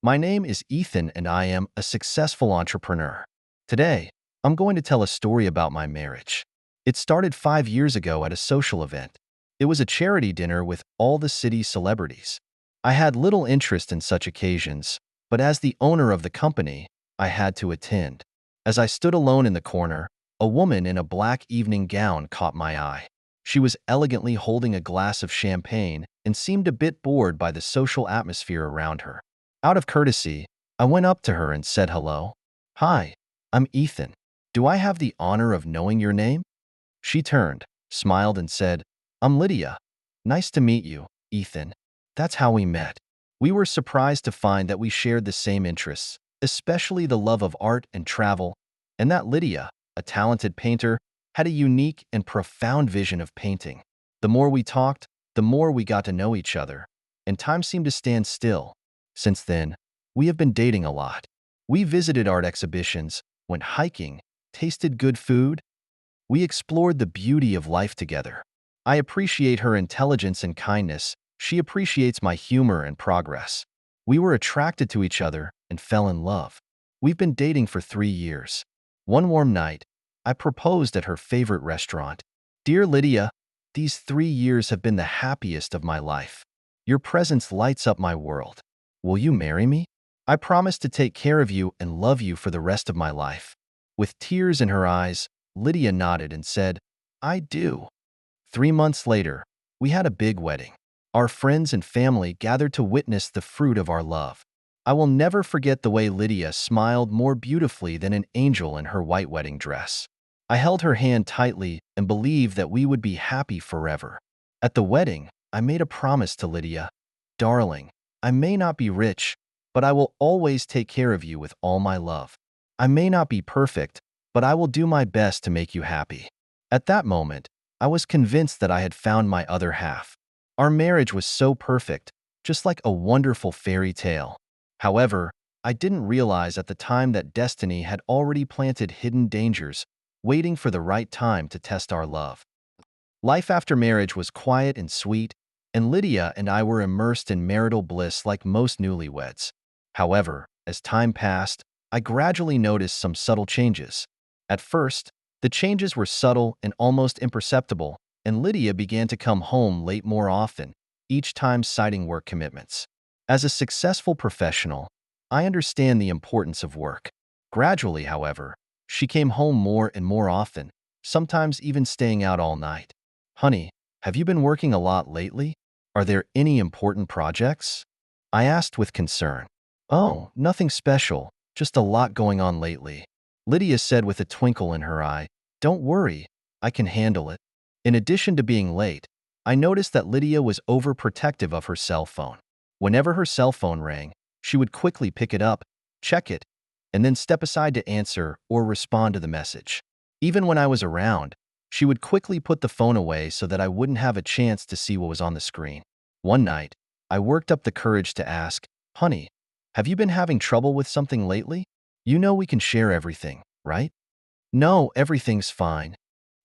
My name is Ethan and I am a successful entrepreneur. Today, I'm going to tell a story about my marriage. It started 5 years ago at a social event. It was a charity dinner with all the city's celebrities. I had little interest in such occasions, but as the owner of the company, I had to attend. As I stood alone in the corner, a woman in a black evening gown caught my eye. She was elegantly holding a glass of champagne and seemed a bit bored by the social atmosphere around her. Out of courtesy, I went up to her and said hello. "Hi, I'm Ethan. Do I have the honor of knowing your name?" She turned, smiled, and said, "I'm Lydia. Nice to meet you, Ethan." That's how we met. We were surprised to find that we shared the same interests, especially the love of art and travel, and that Lydia, a talented painter, had a unique and profound vision of painting. The more we talked, the more we got to know each other, and time seemed to stand still. Since then, we have been dating a lot. We visited art exhibitions, went hiking, tasted good food. We explored the beauty of life together. I appreciate her intelligence and kindness. She appreciates my humor and progress. We were attracted to each other and fell in love. We've been dating for 3 years. One warm night, I proposed at her favorite restaurant. "Dear Lydia, these 3 years have been the happiest of my life. Your presence lights up my world. Will you marry me? I promise to take care of you and love you for the rest of my life." With tears in her eyes, Lydia nodded and said, "I do." 3 months later, we had a big wedding. Our friends and family gathered to witness the fruit of our love. I will never forget the way Lydia smiled more beautifully than an angel in her white wedding dress. I held her hand tightly and believed that we would be happy forever. At the wedding, I made a promise to Lydia. "Darling, I may not be rich, but I will always take care of you with all my love. I may not be perfect, but I will do my best to make you happy." At that moment, I was convinced that I had found my other half. Our marriage was so perfect, just like a wonderful fairy tale. However, I didn't realize at the time that destiny had already planted hidden dangers, waiting for the right time to test our love. Life after marriage was quiet and sweet, and Lydia and I were immersed in marital bliss like most newlyweds. However, as time passed, I gradually noticed some subtle changes. At first, the changes were subtle and almost imperceptible, and Lydia began to come home late more often, each time citing work commitments. As a successful professional, I understand the importance of work. Gradually, however, she came home more and more often, sometimes even staying out all night. "Honey, have you been working a lot lately? Are there any important projects?" I asked with concern. "Oh, nothing special, just a lot going on lately," Lydia said with a twinkle in her eye. "Don't worry, I can handle it." In addition to being late, I noticed that Lydia was overprotective of her cell phone. Whenever her cell phone rang, she would quickly pick it up, check it, and then step aside to answer or respond to the message. Even when I was around, she would quickly put the phone away so that I wouldn't have a chance to see what was on the screen. One night, I worked up the courage to ask, "Honey, have you been having trouble with something lately? You know we can share everything, right?" "No, everything's fine."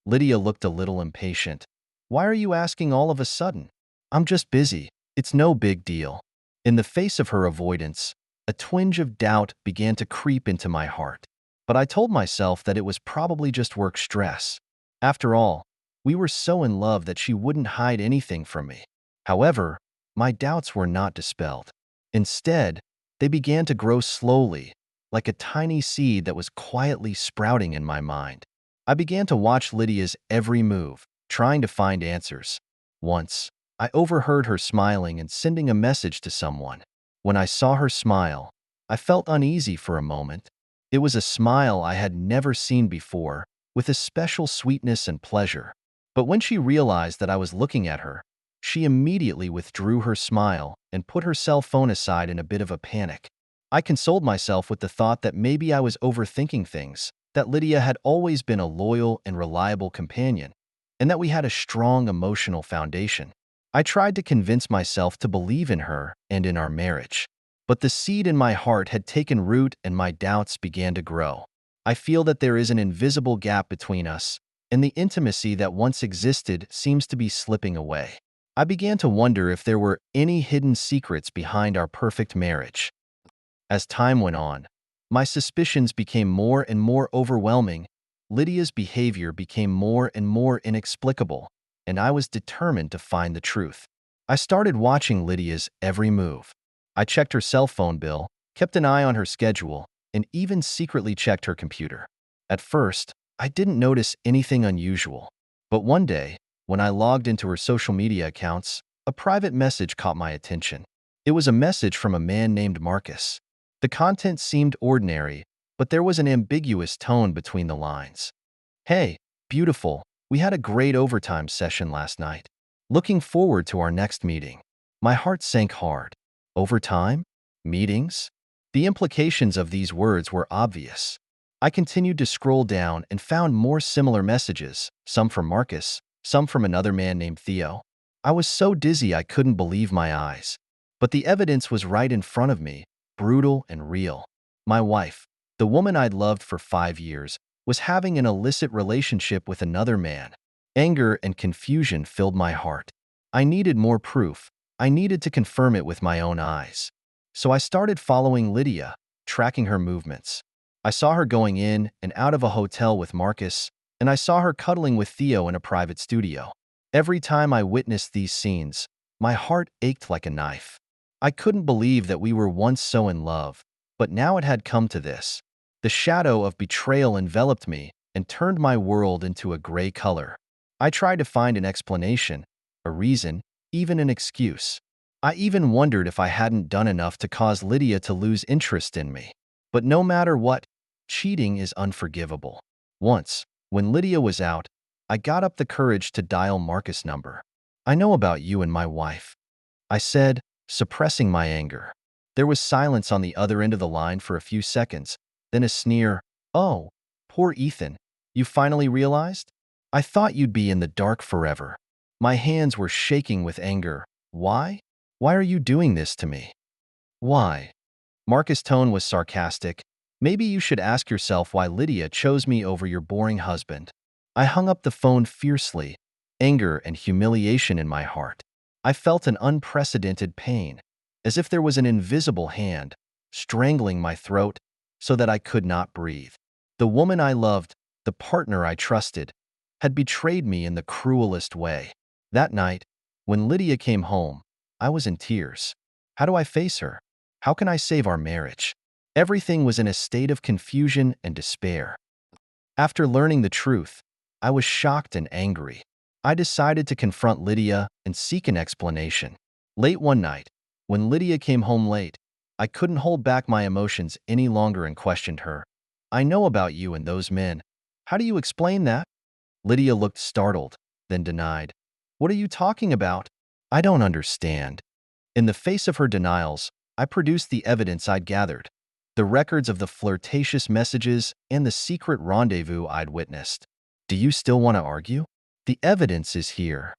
Lydia looked a little impatient. "Why are you asking all of a sudden?" "I'm just busy. It's no big deal." In the face of her avoidance, a twinge of doubt began to creep into my heart. But I told myself that it was probably just work stress. After all, we were so in love that she wouldn't hide anything from me. However, my doubts were not dispelled. Instead, they began to grow slowly, like a tiny seed that was quietly sprouting in my mind. I began to watch Lydia's every move, trying to find answers. Once, I overheard her smiling and sending a message to someone. When I saw her smile, I felt uneasy for a moment. It was a smile I had never seen before, with a special sweetness and pleasure. But when she realized that I was looking at her, she immediately withdrew her smile and put her cell phone aside in a bit of a panic. I consoled myself with the thought that maybe I was overthinking things, that Lydia had always been a loyal and reliable companion, and that we had a strong emotional foundation. I tried to convince myself to believe in her and in our marriage. But the seed in my heart had taken root and my doubts began to grow. I feel that there is an invisible gap between us, and the intimacy that once existed seems to be slipping away. I began to wonder if there were any hidden secrets behind our perfect marriage. As time went on, my suspicions became more and more overwhelming. Lydia's behavior became more and more inexplicable, and I was determined to find the truth. I started watching Lydia's every move. I checked her cell phone bill, kept an eye on her schedule, and even secretly checked her computer. At first, I didn't notice anything unusual. But one day, when I logged into her social media accounts, a private message caught my attention. It was a message from a man named Marcus. The content seemed ordinary, but there was an ambiguous tone between the lines. "Hey, beautiful, we had a great overtime session last night. Looking forward to our next meeting." My heart sank hard. Overtime? Meetings? The implications of these words were obvious. I continued to scroll down and found more similar messages, some from Marcus, some from another man named Theo. I was so dizzy I couldn't believe my eyes. But the evidence was right in front of me, brutal and real. My wife, the woman I'd loved for 5 years, was having an illicit relationship with another man. Anger and confusion filled my heart. I needed more proof. I needed to confirm it with my own eyes. So I started following Lydia, tracking her movements. I saw her going in and out of a hotel with Marcus, and I saw her cuddling with Theo in a private studio. Every time I witnessed these scenes, my heart ached like a knife. I couldn't believe that we were once so in love, but now it had come to this. The shadow of betrayal enveloped me and turned my world into a gray color. I tried to find an explanation, a reason, even an excuse. I even wondered if I hadn't done enough to cause Lydia to lose interest in me. But no matter what, cheating is unforgivable. Once, when Lydia was out, I got up the courage to dial Marcus' number. "I know about you and my wife," I said, suppressing my anger. There was silence on the other end of the line for a few seconds, then a sneer. "Oh, poor Ethan. You finally realized? I thought you'd be in the dark forever." My hands were shaking with anger. "Why? Why are you doing this to me? Why?" Marcus' tone was sarcastic. "Maybe you should ask yourself why Lydia chose me over your boring husband." I hung up the phone fiercely, anger and humiliation in my heart. I felt an unprecedented pain, as if there was an invisible hand strangling my throat so that I could not breathe. The woman I loved, the partner I trusted, had betrayed me in the cruelest way. That night, when Lydia came home, I was in tears. How do I face her? How can I save our marriage? Everything was in a state of confusion and despair. After learning the truth, I was shocked and angry. I decided to confront Lydia and seek an explanation. Late one night, when Lydia came home late, I couldn't hold back my emotions any longer and questioned her. "I know about you and those men. How do you explain that?" Lydia looked startled, then denied. "What are you talking about? I don't understand." In the face of her denials, I produced the evidence I'd gathered, the records of the flirtatious messages and the secret rendezvous I'd witnessed. "Do you still want to argue? The evidence is here."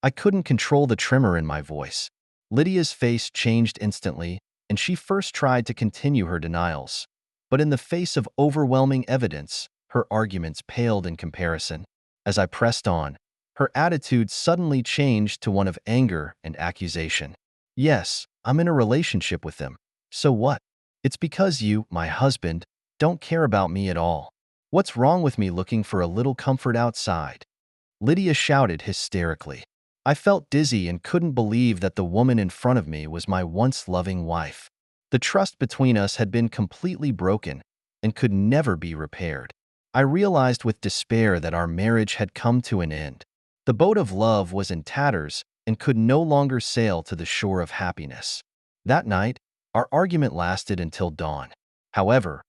I couldn't control the tremor in my voice. Lydia's face changed instantly, and she first tried to continue her denials. But in the face of overwhelming evidence, her arguments paled in comparison. As I pressed on, her attitude suddenly changed to one of anger and accusation. "Yes, I'm in a relationship with them. So what? It's because you, my husband, don't care about me at all. What's wrong with me looking for a little comfort outside?" Lydia shouted hysterically. I felt dizzy and couldn't believe that the woman in front of me was my once loving wife. The trust between us had been completely broken and could never be repaired. I realized with despair that our marriage had come to an end. The boat of love was in tatters and could no longer sail to the shore of happiness. That night, our argument lasted until dawn. However,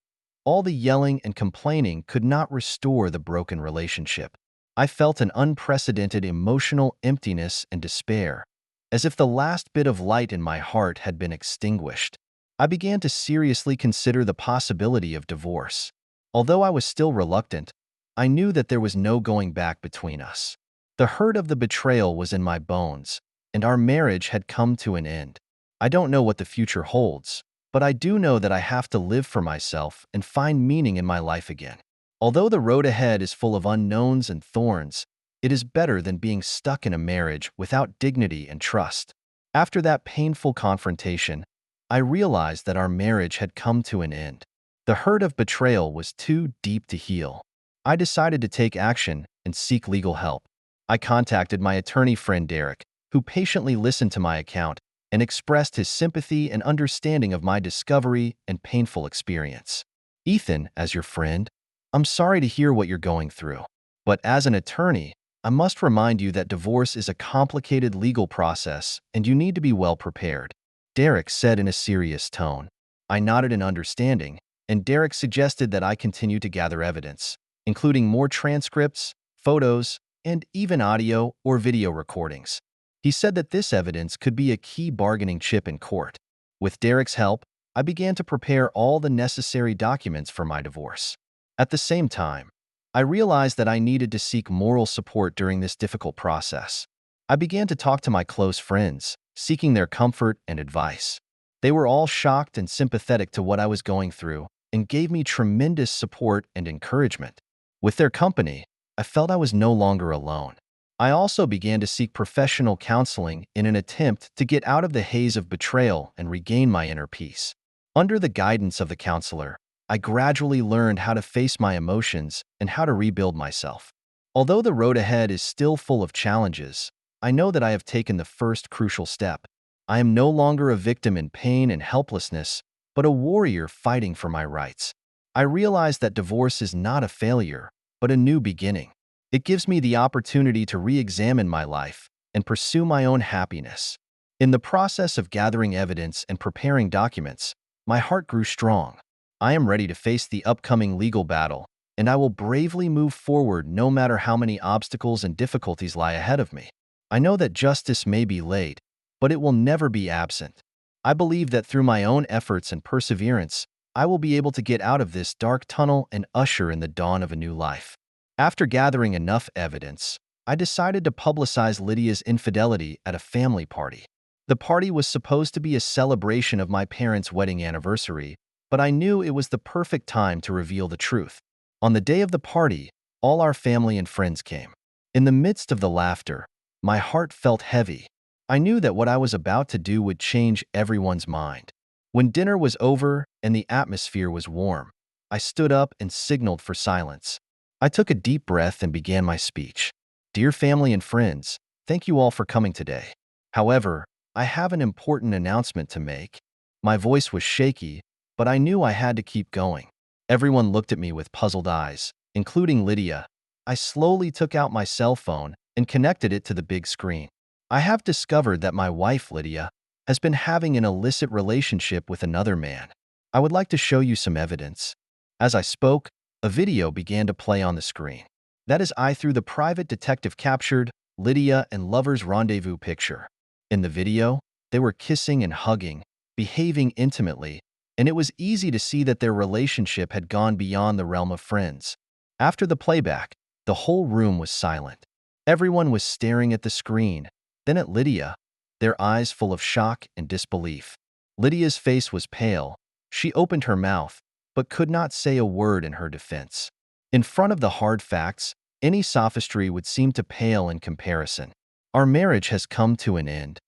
all the yelling and complaining could not restore the broken relationship. I felt an unprecedented emotional emptiness and despair, as if the last bit of light in my heart had been extinguished. I began to seriously consider the possibility of divorce. Although I was still reluctant, I knew that there was no going back between us. The hurt of the betrayal was in my bones, and our marriage had come to an end. I don't know what the future holds, but I do know that I have to live for myself and find meaning in my life again. Although the road ahead is full of unknowns and thorns, it is better than being stuck in a marriage without dignity and trust. After that painful confrontation, I realized that our marriage had come to an end. The hurt of betrayal was too deep to heal. I decided to take action and seek legal help. I contacted my attorney friend Derek, who patiently listened to my account and expressed his sympathy and understanding of my discovery and painful experience. Ethan, as your friend, I'm sorry to hear what you're going through. But as an attorney, I must remind you that divorce is a complicated legal process and you need to be well prepared. Derek said in a serious tone. I nodded in understanding, and Derek suggested that I continue to gather evidence, including more transcripts, photos, and even audio or video recordings. He said that this evidence could be a key bargaining chip in court. With Derek's help, I began to prepare all the necessary documents for my divorce. At the same time, I realized that I needed to seek moral support during this difficult process. I began to talk to my close friends, seeking their comfort and advice. They were all shocked and sympathetic to what I was going through and gave me tremendous support and encouragement. With their company, I felt I was no longer alone. I also began to seek professional counseling in an attempt to get out of the haze of betrayal and regain my inner peace. Under the guidance of the counselor, I gradually learned how to face my emotions and how to rebuild myself. Although the road ahead is still full of challenges, I know that I have taken the first crucial step. I am no longer a victim in pain and helplessness, but a warrior fighting for my rights. I realize that divorce is not a failure, but a new beginning. It gives me the opportunity to re-examine my life and pursue my own happiness. In the process of gathering evidence and preparing documents, my heart grew strong. I am ready to face the upcoming legal battle, and I will bravely move forward no matter how many obstacles and difficulties lie ahead of me. I know that justice may be late, but it will never be absent. I believe that through my own efforts and perseverance, I will be able to get out of this dark tunnel and usher in the dawn of a new life. After gathering enough evidence, I decided to publicize Lydia's infidelity at a family party. The party was supposed to be a celebration of my parents' wedding anniversary, but I knew it was the perfect time to reveal the truth. On the day of the party, all our family and friends came. In the midst of the laughter, my heart felt heavy. I knew that what I was about to do would change everyone's mind. When dinner was over and the atmosphere was warm, I stood up and signaled for silence. I took a deep breath and began my speech. Dear family and friends, thank you all for coming today. However, I have an important announcement to make. My voice was shaky, but I knew I had to keep going. Everyone looked at me with puzzled eyes, including Lydia. I slowly took out my cell phone and connected it to the big screen. I have discovered that my wife, Lydia, has been having an illicit relationship with another man. I would like to show you some evidence. As I spoke, a video began to play on the screen. That is, I through the private detective captured Lydia and lover's rendezvous picture. In the video, they were kissing and hugging, behaving intimately, and it was easy to see that their relationship had gone beyond the realm of friends. After the playback, the whole room was silent. Everyone was staring at the screen, then at Lydia, their eyes full of shock and disbelief. Lydia's face was pale. She opened her mouth, but could not say a word in her defense. In front of the hard facts, any sophistry would seem to pale in comparison. Our marriage has come to an end.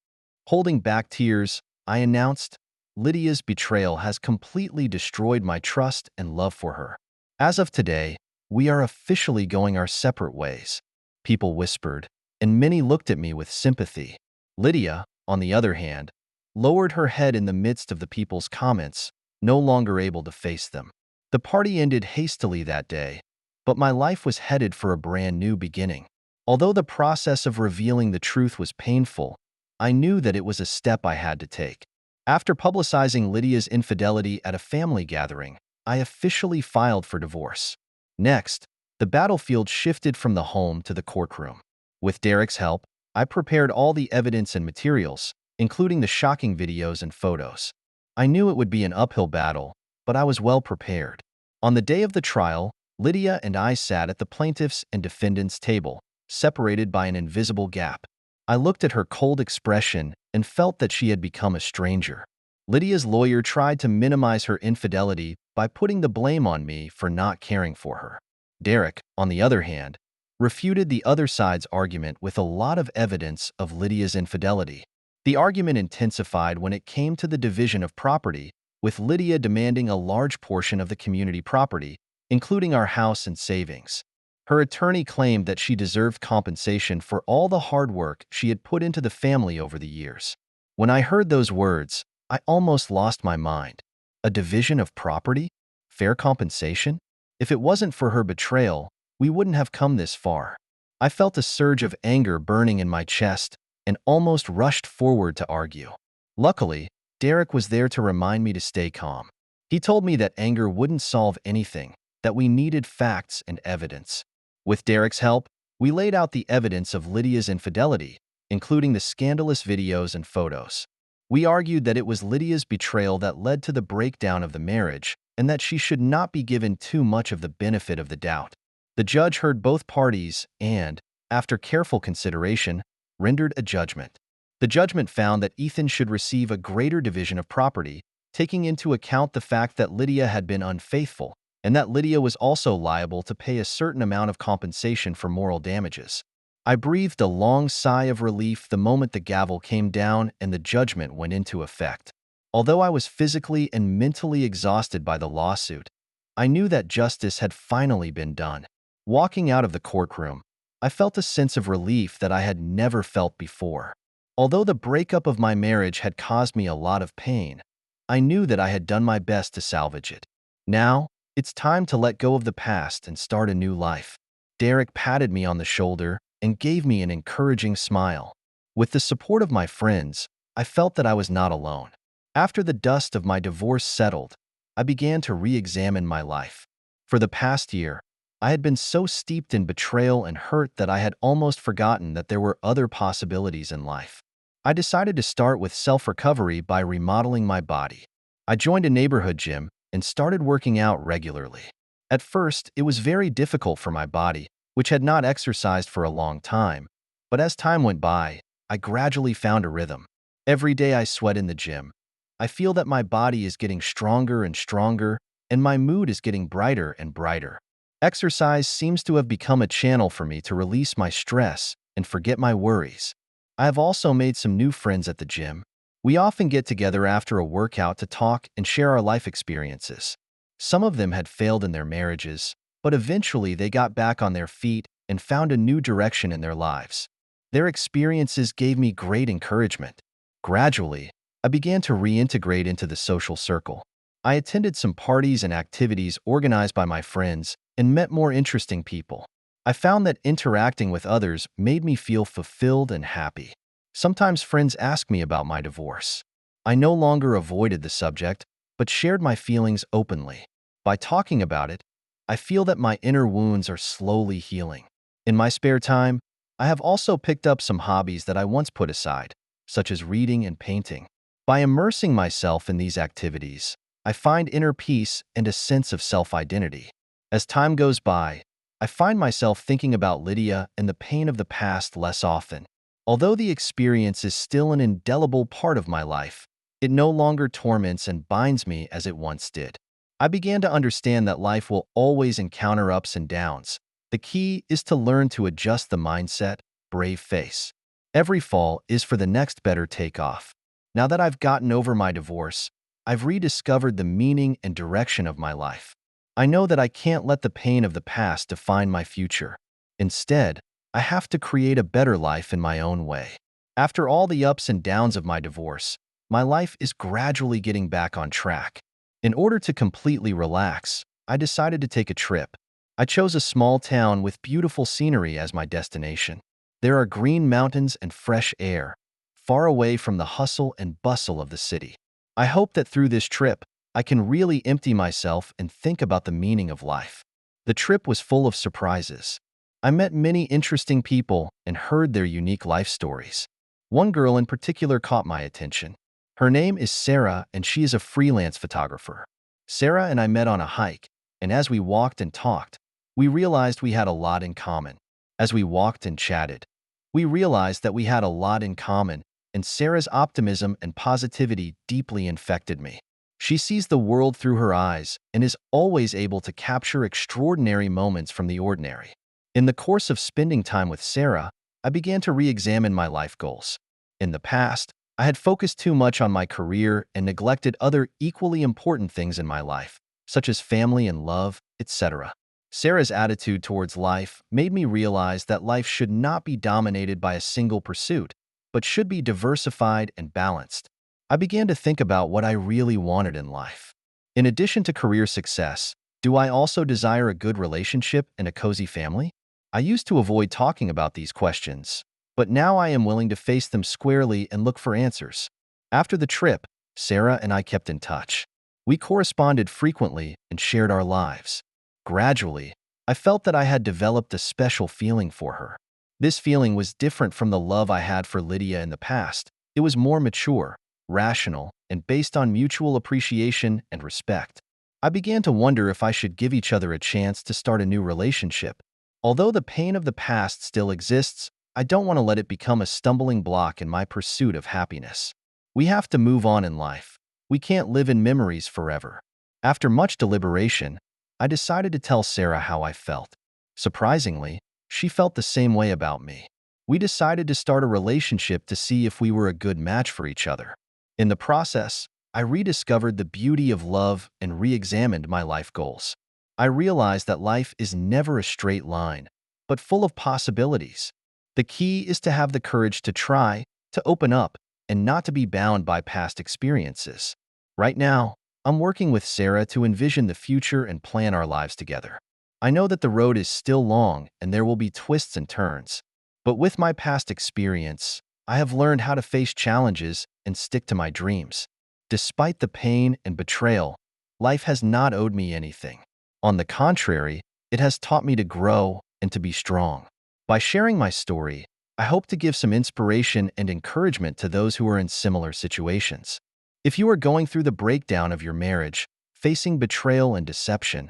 Holding back tears, I announced, Lydia's betrayal has completely destroyed my trust and love for her. As of today, we are officially going our separate ways. People whispered, and many looked at me with sympathy. Lydia, on the other hand, lowered her head in the midst of the people's comments, no longer able to face them. The party ended hastily that day, but my life was headed for a brand new beginning. Although the process of revealing the truth was painful, I knew that it was a step I had to take. After publicizing Lydia's infidelity at a family gathering, I officially filed for divorce. Next, the battlefield shifted from the home to the courtroom. With Derek's help, I prepared all the evidence and materials, including the shocking videos and photos. I knew it would be an uphill battle, but I was well prepared. On the day of the trial, Lydia and I sat at the plaintiff's and defendant's table, separated by an invisible gap. I looked at her cold expression and felt that she had become a stranger. Lydia's lawyer tried to minimize her infidelity by putting the blame on me for not caring for her. Derek, on the other hand, refuted the other side's argument with a lot of evidence of Lydia's infidelity. The argument intensified when it came to the division of property, with Lydia demanding a large portion of the community property, including our house and savings. Her attorney claimed that she deserved compensation for all the hard work she had put into the family over the years. When I heard those words, I almost lost my mind. A division of property? Fair compensation? If it wasn't for her betrayal, we wouldn't have come this far. I felt a surge of anger burning in my chest and almost rushed forward to argue. Luckily, Derek was there to remind me to stay calm. He told me that anger wouldn't solve anything, that we needed facts and evidence. With Derek's help, we laid out the evidence of Lydia's infidelity, including the scandalous videos and photos. We argued that it was Lydia's betrayal that led to the breakdown of the marriage and that she should not be given too much of the benefit of the doubt. The judge heard both parties and, after careful consideration, rendered a judgment. The judgment found that Ethan should receive a greater division of property, taking into account the fact that Lydia had been unfaithful and that Lydia was also liable to pay a certain amount of compensation for moral damages. I breathed a long sigh of relief the moment the gavel came down and the judgment went into effect. Although I was physically and mentally exhausted by the lawsuit, I knew that justice had finally been done. Walking out of the courtroom, I felt a sense of relief that I had never felt before. Although the breakup of my marriage had caused me a lot of pain, I knew that I had done my best to salvage it. Now, it's time to let go of the past and start a new life. Derek patted me on the shoulder and gave me an encouraging smile. With the support of my friends, I felt that I was not alone. After the dust of my divorce settled, I began to re-examine my life. For the past year, I had been so steeped in betrayal and hurt that I had almost forgotten that there were other possibilities in life. I decided to start with self-recovery by remodeling my body. I joined a neighborhood gym and started working out regularly. At first, it was very difficult for my body, which had not exercised for a long time, but as time went by, I gradually found a rhythm. Every day I sweat in the gym. I feel that my body is getting stronger and stronger, and my mood is getting brighter and brighter. Exercise seems to have become a channel for me to release my stress and forget my worries. I have also made some new friends at the gym. We often get together after a workout to talk and share our life experiences. Some of them had failed in their marriages, but eventually they got back on their feet and found a new direction in their lives. Their experiences gave me great encouragement. Gradually, I began to reintegrate into the social circle. I attended some parties and activities organized by my friends and met more interesting people. I found that interacting with others made me feel fulfilled and happy. Sometimes friends asked me about my divorce. I no longer avoided the subject, but shared my feelings openly. By talking about it, I feel that my inner wounds are slowly healing. In my spare time, I have also picked up some hobbies that I once put aside, such as reading and painting. By immersing myself in these activities, I find inner peace and a sense of self-identity. As time goes by, I find myself thinking about Lydia and the pain of the past less often. Although the experience is still an indelible part of my life, it no longer torments and binds me as it once did. I began to understand that life will always encounter ups and downs. The key is to learn to adjust the mindset, brave face. Every fall is for the next better takeoff. Now that I've gotten over my divorce, I've rediscovered the meaning and direction of my life. I know that I can't let the pain of the past define my future. Instead, I have to create a better life in my own way. After all the ups and downs of my divorce, my life is gradually getting back on track. In order to completely relax, I decided to take a trip. I chose a small town with beautiful scenery as my destination. There are green mountains and fresh air, far away from the hustle and bustle of the city. I hope that through this trip, I can really empty myself and think about the meaning of life. The trip was full of surprises. I met many interesting people and heard their unique life stories. One girl in particular caught my attention. Her name is Sarah, and she is a freelance photographer. Sarah and I met on a hike, and as we walked and talked, we realized we had a lot in common. As we walked and chatted, we realized that we had a lot in common, and Sarah's optimism and positivity deeply infected me. She sees the world through her eyes and is always able to capture extraordinary moments from the ordinary. In the course of spending time with Sarah, I began to re-examine my life goals. In the past, I had focused too much on my career and neglected other equally important things in my life, such as family and love, etc. Sarah's attitude towards life made me realize that life should not be dominated by a single pursuit, but should be diversified and balanced. I began to think about what I really wanted in life. In addition to career success, do I also desire a good relationship and a cozy family? I used to avoid talking about these questions, but now I am willing to face them squarely and look for answers. After the trip, Sarah and I kept in touch. We corresponded frequently and shared our lives. Gradually, I felt that I had developed a special feeling for her. This feeling was different from the love I had for Lydia in the past. It was more mature, rational, and based on mutual appreciation and respect. I began to wonder if I should give each other a chance to start a new relationship. Although the pain of the past still exists, I don't want to let it become a stumbling block in my pursuit of happiness. We have to move on in life. We can't live in memories forever. After much deliberation, I decided to tell Sarah how I felt. Surprisingly, she felt the same way about me. We decided to start a relationship to see if we were a good match for each other. In the process, I rediscovered the beauty of love and re-examined my life goals. I realized that life is never a straight line, but full of possibilities. The key is to have the courage to try, to open up, and not to be bound by past experiences. Right now, I'm working with Sarah to envision the future and plan our lives together. I know that the road is still long and there will be twists and turns. But with my past experience, I have learned how to face challenges and stick to my dreams. Despite the pain and betrayal, life has not owed me anything. On the contrary, it has taught me to grow and to be strong. By sharing my story, I hope to give some inspiration and encouragement to those who are in similar situations. If you are going through the breakdown of your marriage, facing betrayal and deception,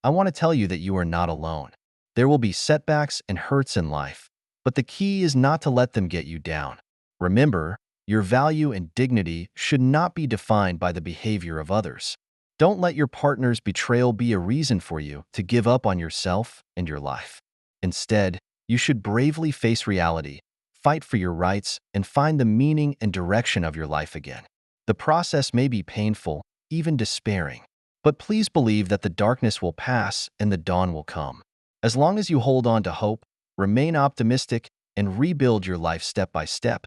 I want to tell you that you are not alone. There will be setbacks and hurts in life, but the key is not to let them get you down. Remember, your value and dignity should not be defined by the behavior of others. Don't let your partner's betrayal be a reason for you to give up on yourself and your life. Instead, you should bravely face reality, fight for your rights, and find the meaning and direction of your life again. The process may be painful, even despairing, but please believe that the darkness will pass and the dawn will come. As long as you hold on to hope, remain optimistic, and rebuild your life step by step,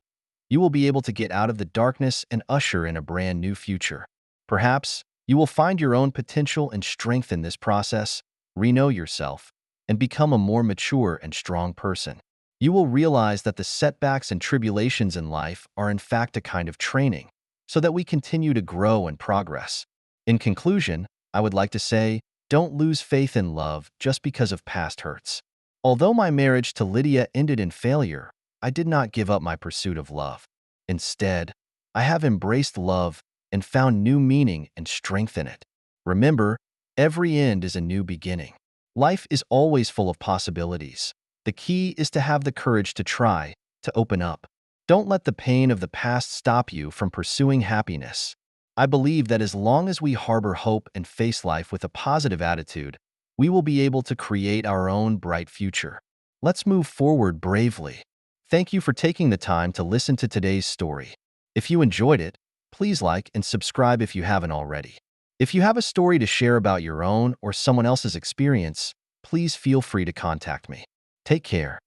you will be able to get out of the darkness and usher in a brand new future. Perhaps you will find your own potential and strength in this process, re-know yourself, and become a more mature and strong person. You will realize that the setbacks and tribulations in life are in fact a kind of training, so that we continue to grow and progress. In conclusion, I would like to say, don't lose faith in love just because of past hurts. Although my marriage to Lydia ended in failure, I did not give up my pursuit of love. Instead, I have embraced love and found new meaning and strength in it. Remember, every end is a new beginning. Life is always full of possibilities. The key is to have the courage to try, to open up. Don't let the pain of the past stop you from pursuing happiness. I believe that as long as we harbor hope and face life with a positive attitude, we will be able to create our own bright future. Let's move forward bravely. Thank you for taking the time to listen to today's story. If you enjoyed it, please like and subscribe if you haven't already. If you have a story to share about your own or someone else's experience, please feel free to contact me. Take care.